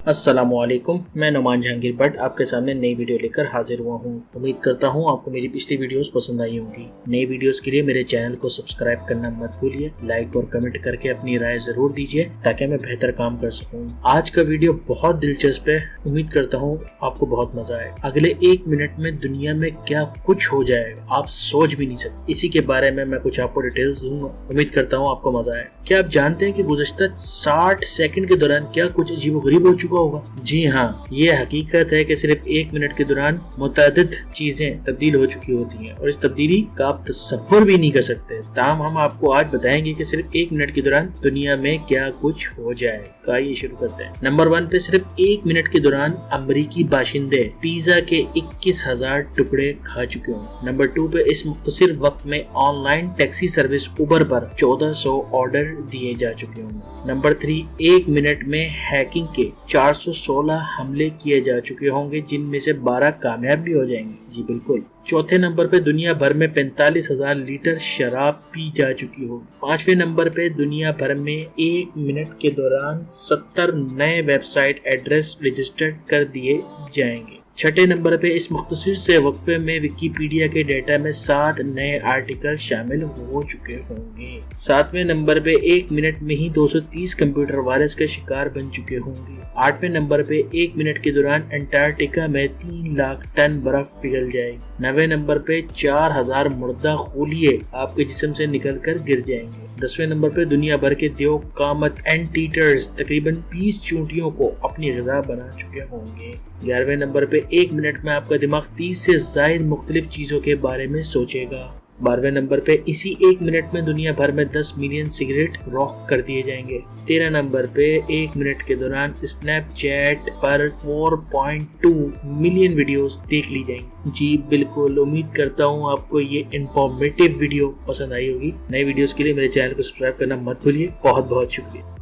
अस्सलामुअलैकुम, मैं नुमान जहांगीर भट्ट आपके सामने नई वीडियो लेकर हाजिर हुआ हूँ। उम्मीद करता हूँ आपको मेरी पिछली वीडियोस पसंद आई होंगी। नई वीडियोस के लिए मेरे चैनल को सब्सक्राइब करना मत भूलिए। लाइक और कमेंट करके अपनी राय जरूर दीजिए ताकि मैं बेहतर काम कर सकूँ। आज का वीडियो बहुत दिलचस्प है, उम्मीद करता हूँ आपको बहुत मजा आए। अगले 1 मिनट में दुनिया में क्या कुछ हो जाएगा आप सोच भी नहीं सकते। इसी के बारे में मैं कुछ आपको डिटेल्स दूंगा, उम्मीद करता हूँ आपको मजा आए। क्या आप जानते हैं कि गुज़श्ता 60 सेकंड के दौरान क्या कुछ अजीबोगरीब हो चुका होगा? जी हाँ, ये हकीकत है कि सिर्फ 1 मिनट के दौरान मुतअद्दिद चीजें तब्दील हो चुकी होती हैं और इस तब्दीली का आप तसव्वुर भी नहीं कर सकते। ताहम हम आपको आज बताएंगे कि सिर्फ 1 मिनट के दौरान दुनिया में क्या कुछ हो जाएगा। ये शुरू करते हैं। नंबर 1 पे सिर्फ 1 मिनट के दौरान अमरीकी बाशिंदे पिज्जा के 21,000 टुकड़े खा चुके हों। नंबर 2 पे इस मुख्तसर वक्त में ऑनलाइन टैक्सी सर्विस उबर पर 1400 ऑर्डर दिए जा चुके होंगे। नंबर 3, 1 मिनट में हैकिंग के 416 हमले किए जा चुके होंगे, जिनमें से 12 कामयाब भी हो जाएंगे। जी बिल्कुल। चौथे नंबर पे दुनिया भर में 45,000 लीटर शराब पी जा चुकी होगी। 5वें नंबर पे दुनिया भर में 1 मिनट के दौरान 70 नए वेबसाइट एड्रेस रजिस्टर्ड कर दिए जाएंगे। 6ठे नंबर पे इस मुख्तसर से वक्फे में विकिपीडिया के डेटा में 7 नए आर्टिकल शामिल हो चुके होंगे। 7वें नंबर पे 1 मिनट में ही 230 कंप्यूटर वायरस का शिकार बन चुके होंगे। 8वें नंबर पे 1 मिनट के दौरान अंटार्कटिका में 3 लाख टन बर्फ पिघल जाएगी। 9वें नंबर पे 4000 मुर्दा खूलिये आपके जिस्म से निकल कर गिर जाएंगे। 10वें नंबर पे दुनिया भर के देव कामत एंटीटर्स तकरीबन 20 चूंटियों को अपनी ग़िज़ा बना चुके होंगे। 11वें नंबर पे 1 मिनट में आपका दिमाग 30 से ज़ायद मुख्तलिफ चीजों के बारे में सोचेगा। 12वें नंबर पे इसी 1 मिनट में दुनिया भर में 10 मिलियन सिगरेट रोक कर दिए जाएंगे। 13 नंबर पे 1 मिनट के दौरान स्नैपचैट पर 4.2 मिलियन वीडियोस देख ली जाएंगी। जी बिल्कुल, उम्मीद करता हूँ आपको ये इंफॉर्मेटिव वीडियो पसंद आई होगी। नई वीडियोस के लिए मेरे चैनल को सब्सक्राइब करना मत भूलिए। बहुत बहुत शुक्रिया।